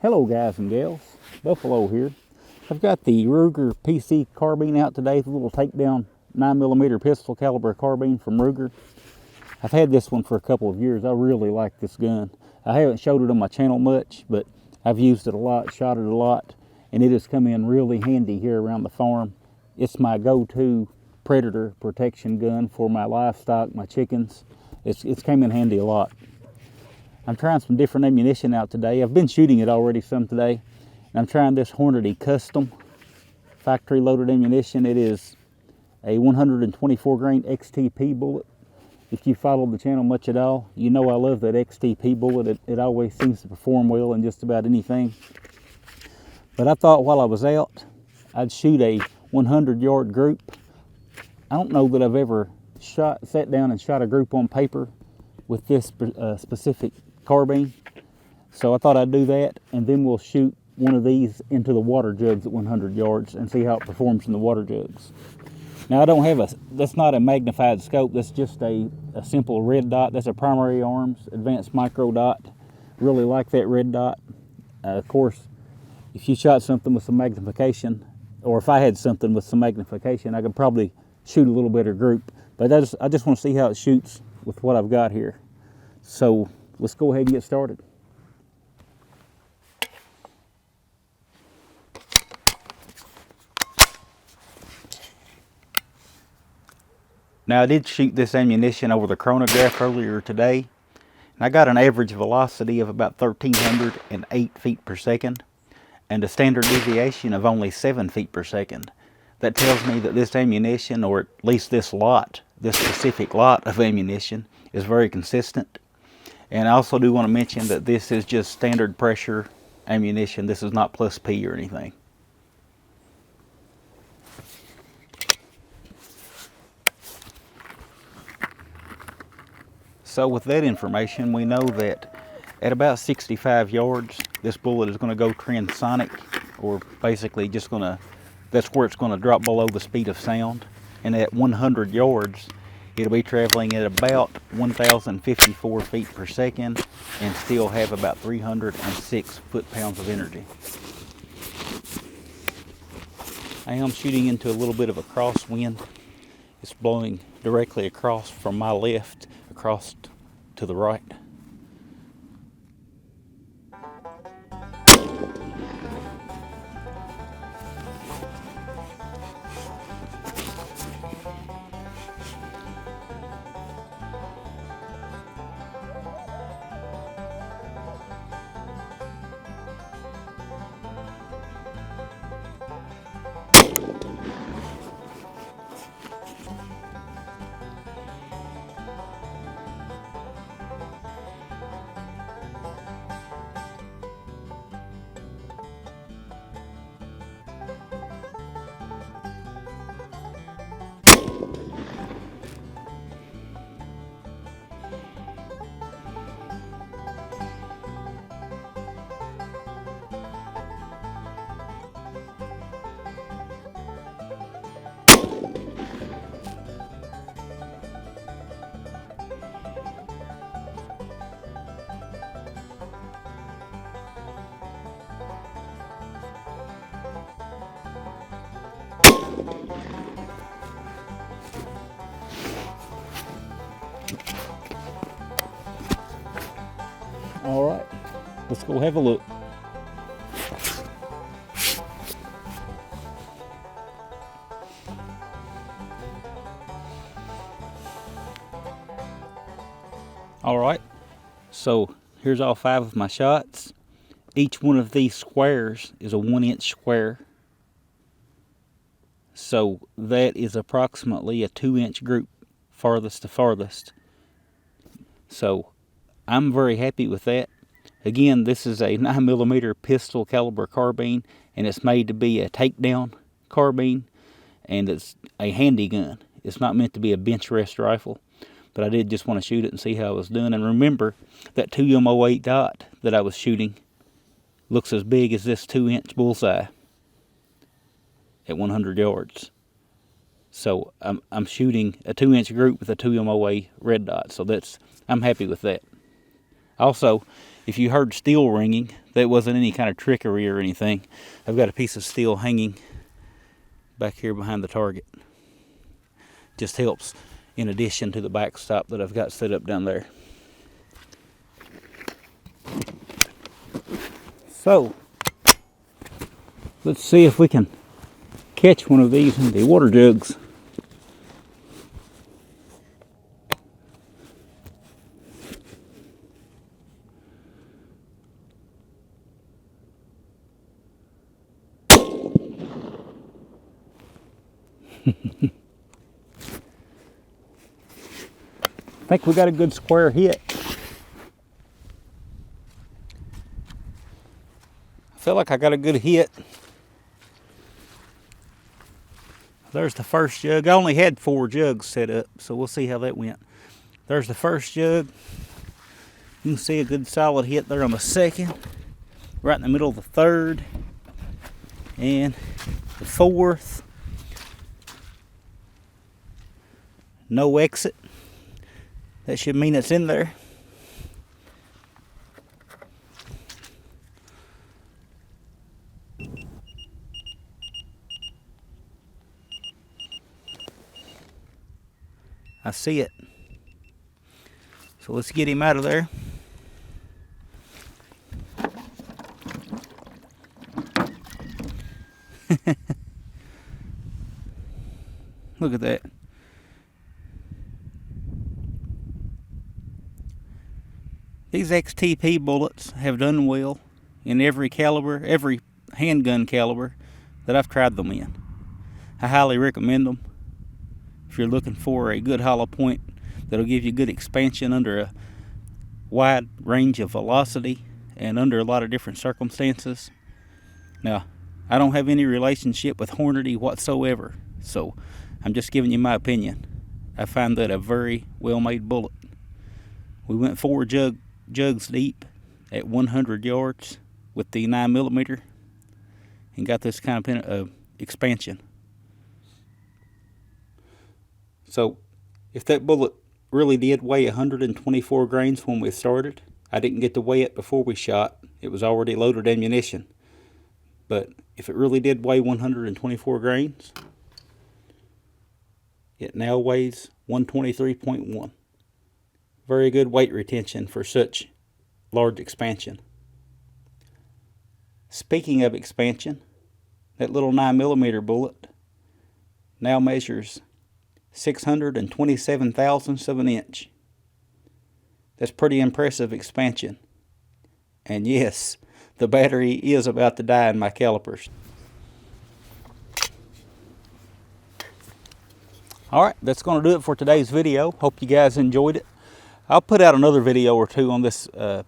Hello guys and gals, Buffalo here. I've got the Ruger PC carbine out today, the little takedown 9mm pistol caliber carbine from Ruger. I've had this one for a couple of years. I really like this gun. I haven't showed it on my channel much, but I've used it a lot, shot it a lot, and it has come in really handy here around the farm. It's my go-to predator protection gun for my livestock, my chickens. It's come in handy a lot. I'm trying some different ammunition out today. I've been shooting it already some today. And I'm trying this Hornady Custom factory loaded ammunition. It is a 124 grain XTP bullet. If you followed the channel much at all, you know I love that XTP bullet. It always seems to perform well in just about anything. But I thought while I was out, I'd shoot a 100-yard group. I don't know that I've ever sat down and shot a group on paper with this specific carbine. So I thought I'd do that, and then we'll shoot one of these into the water jugs at 100 yards and see how it performs in the water jugs. Now I don't have that's not a magnified scope, that's just a simple red dot. That's a primary arms advanced micro dot. Really like that red dot. Of course, if you shot something with some magnification, or if I had something with some magnification, I could probably shoot a little better group. But I just want to see how it shoots with what I've got here. So let's go ahead and get started. Now I did shoot this ammunition over the chronograph earlier today, and I got an average velocity of about 1,308 feet per second and a standard deviation of only 7 feet per second. That tells me that this ammunition, or at least this specific lot of ammunition, is very consistent. And I also do want to mention that this is just standard pressure ammunition. This is not plus P or anything. So with that information, we know that at about 65 yards, this bullet is going to go transonic, or basically just going to, that's where it's going to drop below the speed of sound. And at 100 yards, it'll be traveling at about 1,054 feet per second and still have about 306 foot-pounds of energy. I am shooting into a little bit of a crosswind. It's blowing directly across from my left across to the right. All right, let's go have a look. All right, so here's all 5 of my shots. Each one of these squares is a 1-inch square. So that is approximately a 2-inch group, farthest to farthest. So I'm very happy with that. Again, this is a 9mm pistol caliber carbine, and it's made to be a takedown carbine, and it's a handy gun. It's not meant to be a bench rest rifle, but I did just want to shoot it and see how it was done. And remember, that 2M08 dot that I was shooting looks as big as this 2-inch bullseye at 100 yards. So I'm shooting a 2-inch group with a 2MOA red dot. So I'm happy with that. Also, if you heard steel ringing, that wasn't any kind of trickery or anything. I've got a piece of steel hanging back here behind the target. Just helps in addition to the backstop that I've got set up down there. So, let's see if we can catch one of these in the water jugs. I think we got a good square hit. I feel like I got a good hit. There's the first jug. I only had 4 jugs set up, so we'll see how that went. There's the first jug. You can see a good solid hit there on the second, right in the middle of the third, and the fourth. No exit. That should mean it's in there. I see it. So let's get him out of there. Look at that. These XTP bullets have done well in every caliber, every handgun caliber that I've tried them in. I highly recommend them if you're looking for a good hollow point that'll give you good expansion under a wide range of velocity and under a lot of different circumstances. Now, I don't have any relationship with Hornady whatsoever, so I'm just giving you my opinion. I find that a very well-made bullet. We went 4 jugs deep at 100 yards with the 9mm and got this kind of expansion. So if that bullet really did weigh 124 grains when we started, I didn't get to weigh it before we shot. It was already loaded ammunition. But if it really did weigh 124 grains, it now weighs 123.1. Very good weight retention for such large expansion. Speaking of expansion, that little 9mm bullet now measures 627 thousandths of an inch. That's pretty impressive expansion. And yes, the battery is about to die in my calipers. Alright, that's going to do it for today's video. Hope you guys enjoyed it. I'll put out another video or two on this Ruger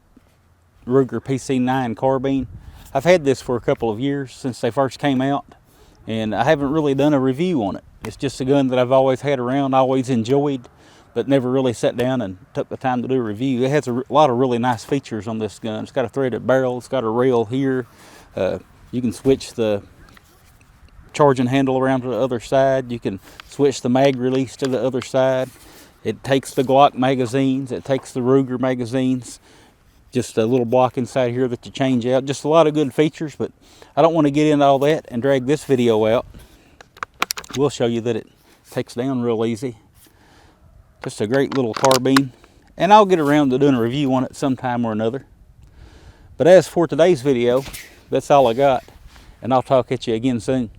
PC9 carbine. I've had this for a couple of years since they first came out, and I haven't really done a review on it. It's just a gun that I've always had around, always enjoyed, but never really sat down and took the time to do a review. It has a lot of really nice features on this gun. It's got a threaded barrel, it's got a rail here. You can switch the charging handle around to the other side. You can switch the mag release to the other side. It takes the Glock magazines, it takes the Ruger magazines. Just a little block inside here that you change out. Just a lot of good features, but I don't want to get into all that and drag this video out. We'll show you that it takes down real easy. Just a great little carbine. And I'll get around to doing a review on it sometime or another. But as for today's video, that's all I got. And I'll talk at you again soon.